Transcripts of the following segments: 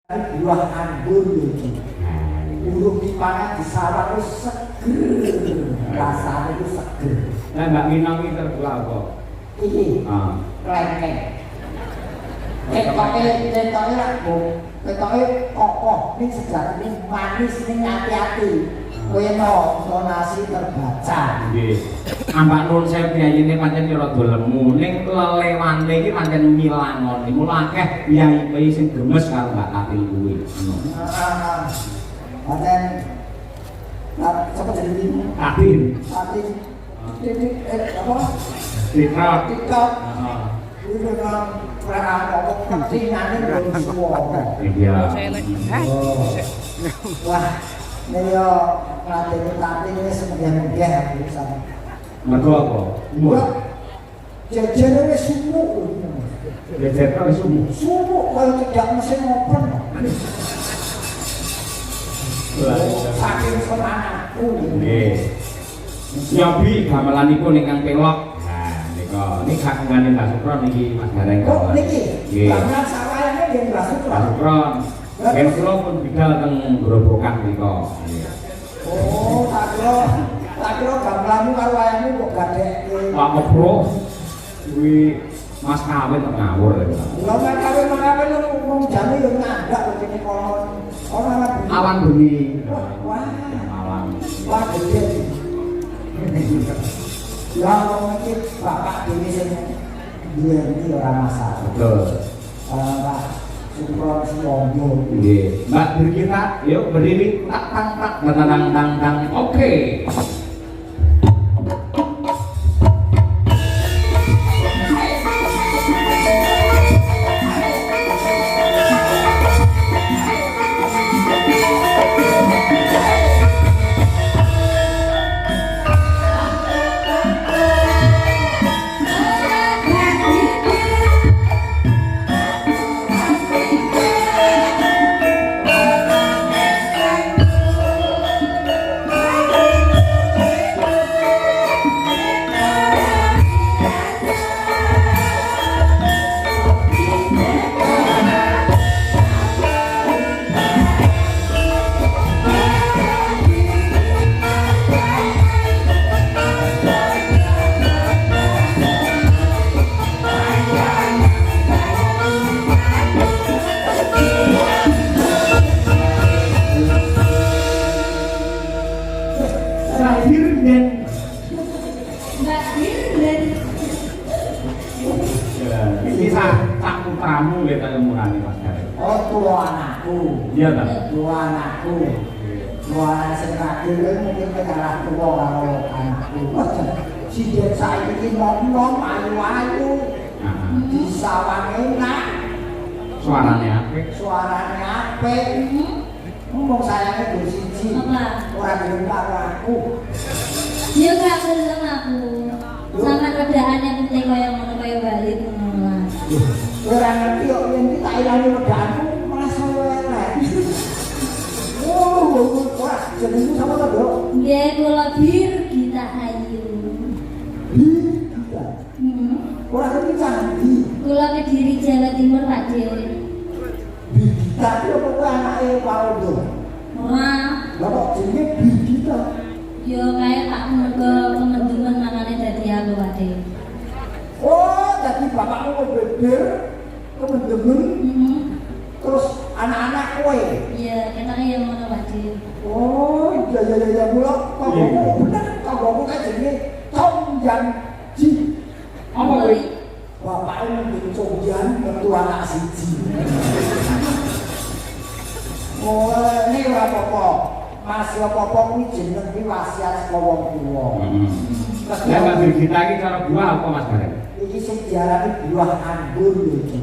buah anggur itu urung dipangan di sawah itu seger rasanya itu seger. Nah Mbak Minang ini terbelah apa? Ini kelengkeng ketoknya lagu ketoknya kokoh ini sejati ini manis ini hati-hati kaya nasi terbaca Ambak Nur saya biayi ini pancen kira dolemu ning lelewane iki pancen milangon iku akeh biayi sing gemes karo Mbak Kapil kuwi pancen sapa jenenge Kapil ini apa Tiktok itu kan apa ketingane belum suara iya wah ini yo ngatih ini semuanya aku sama mergo apa? Umur? Jajarnya sumuk Jajarnya sumuk kalau tidak mesin open saking semangatku nyobi gamelanipun ingkang pelok nah ini kagungan Mbak Sukron ini Mas Gareng kok ini gamelan sawahnya yang Mbak Sukron Mbak Sukron mungkin kula pun bidal teng Grobogan nika oh tak kira gamelanmu karo wayangmu kok gadekke Pak Bro kuwi Mas kawin kok ngawur lho Mas kawin lu ngomong jane yo ngandak kok kene kolon awan bengi wah awan wah gede ya mungkin bapak dhewe sing duweni ora masalah betul Pak Sukron Sumonggo nggih Mbak Birgita yuk berdiri tak tang tang oke iya tak? Dua anakku sing terakhir mungkin kalah tua karo anakku si desa ini nom-nom ayu-ayu di sawah enak suaranya apik ngomong sayangnya gue siji orang gelem karo aku ya gak gelem aku sama wedaannya penting kaya ngono kaya balik ngono ora ngerti kok yen kita ilani wedaanku wah, jenengmu sama ta, Dok? Nggih, kula Birgita Ayu. Birgita. Ora ngerti candi. Kula Kediri Jawa Timur, Pak Dewi. Birgita iki apa kuwi anake Waldo? Ora. Lah kok jenenge Birgita? Yo kaya tak mergo kemendumen makane dadi aku, Pak Dewi. Oh, dadi bapakmu kok beber kemendemen. Terus anak-anak kowe. Iya, ketake yang ngono Pak Dewi. Oh, iya mula kok bener kok kan jenenge Congjan Ji. Apa kuwi? Bapaknya mending Congjan metu anak siji. Oh, ini ora apa-apa. Mas apa-apa kuwi jeneng iki wasiat saka wong tuwa. Lah Mbak Birgita iki cara buah apa Mas Gareng? Iki sing diarani buah anggur iki.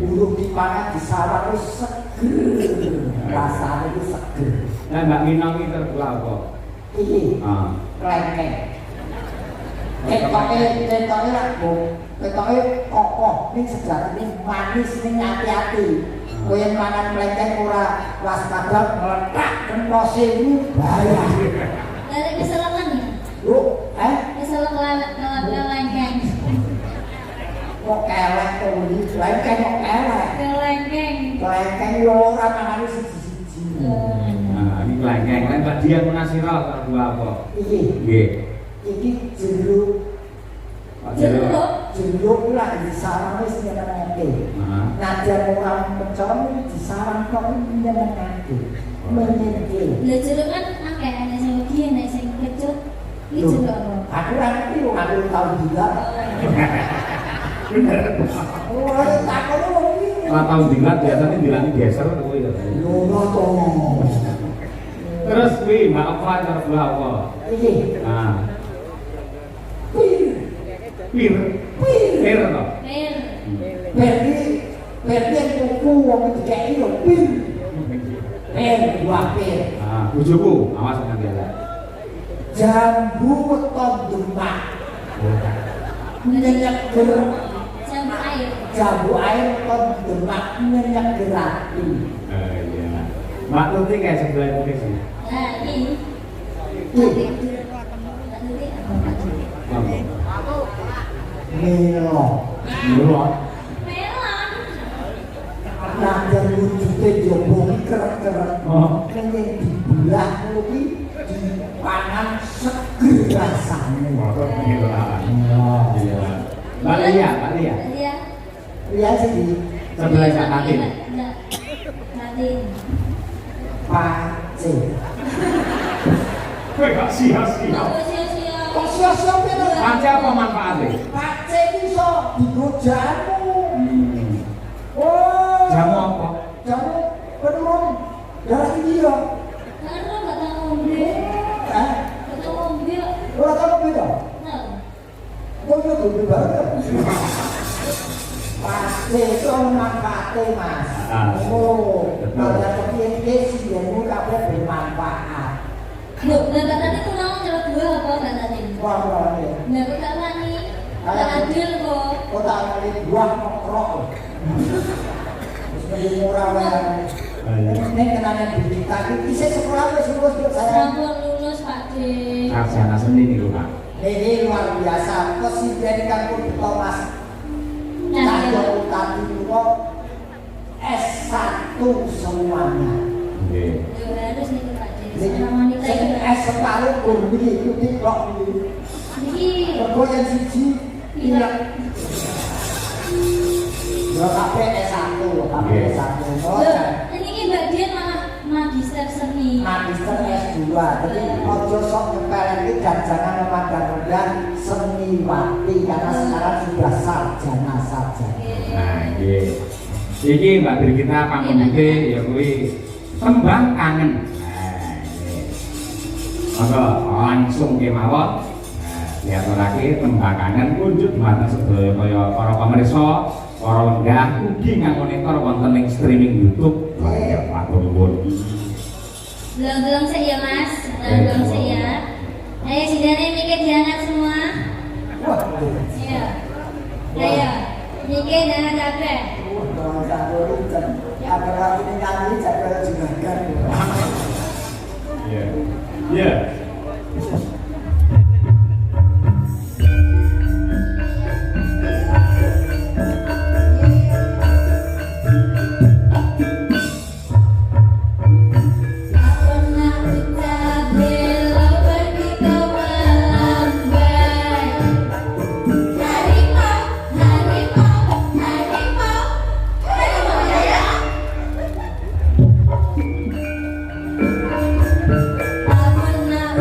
Urung dipangan di sawah itu seger rasanya itu seger. Nah Mbak Minang ini terbelah apa? Ini kelengkeng ketoknya lagu ketoknya kokoh ini sejati ini manis ini hati-hati kaya mangan kelengkeng ora waspada meletak kentosi ini bahaya Dari keselengan ya? Keseleng kelengkeng. kok kelek tuh lengkeng kok kelek Kelengkeng. Kelengkeng yo ora mangane siji-siji. Nah, ini kelengkeng. Lain Mbak Dian Munasira dua apa? Iki. Nggih. Iki jeruk. Jeruk. Jeruk lah disarang wis nyenengake. Heeh. Najan orang pecon disarang kok nyenengake. Menyenengke. Lah jeruk kan akeh ana sing legi ana sing kecut. Iki jeruk apa? Aku ora ngerti wong aku tau juga. Bener. Oh, takon wong iki. Ora tau dilat biasanya dilani geser kuwi ya. Ngono to. Terus kuwi Mbak Ova cara dua apa? Iki. Nah, Pir. pir. Pir to. Pir. Berarti tuku wong dikeki yo pir. Dua pir. Ah, bojoku awas nanti ya. Jambu weton demak. Nyenyak gerak. Jambu air. Jambu air weton demak nyenyak gerati. Iya. Mbak Tuti kayak sebelah itu sih. Nah, ini. Iki Ngomong. melo. Melon. Melon. Nah, dan wujudnya jombo kerek-kerek. Oh. Kayaknya dibelah kuwi dipangan seger rasane. Motor gitu lah. Iya. Mbak Lia, Mbak Lia. Iya. Iya sih. Sebelah Kak Katin. Katin. Pace. Kowe gak sia-sia. Apa sia-sia? Kok sia-sia pira? Pace apa manfaatnya? Pace iki iso digo jamu. Oh. Jamu apa? Jamu penurun darah tinggi ya. Karena nggak tahu ngombe. Eh, Nggak tahu ngombe. ora tau beda. Nah, Kok yo duwe banget. Pace itu manfaate, Mas. Ah. Oh, Betul. kalau kepiye sih jamu kabeh bermanfaat. loh, nah tadi tuh mau cara dua apa kak tadi? Wah, ya. Nah, kok tak tani? Tak adil kok. Kok tak ngali buah mokrok. Terus menjadi murah wae. Ini kenanya berita iki isih sekolah wis lulus Dok, saya. Sampun lulus Pak D. Sarjana seni nih Pak. Ini luar biasa. Presiden Kampung Thomas Nah, Cahyo Utami itu S1 semuanya. Oke. ya harus nih Pak D. Sing Sama wanita itu. S1 kurbi itu tiklok iki. Iki. Mergo yang siji Iya. ya kabeh S1, kabeh S1. Oh, Loh, ini Mbak Dian malah magister seni. magister S2. Jadi ojo sok nyepelin dan jangan memandang rendah seniwati karena sekarang sudah sarjana. Nah, iya. Iki Mbak Birgita pamungke ya kuwi tembang kangen. Nah, ini. Maka langsung kemawon. Nah, diaturake tembang kangen wujud dumateng sedaya kaya para pamirsa, para lenggah ugi ngamonitor wonten ing streaming YouTube. Ya, matur nuwun. Belum sih ya Mas. Belum sih ya. Ayo sini mikir diangkat semua. Wah, Iya. Ayo. Mikir jangan capek. ada lagi nyanyi jadwal juragan. Iya. Iya. Aku nak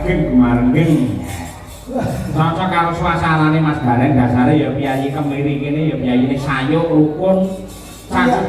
kumarenggeng kumarenggeng. Cocok karo suasanane Mas Baren dasare ya piyayi kemiri kene ya piyayine sayuk rukun. Cangkem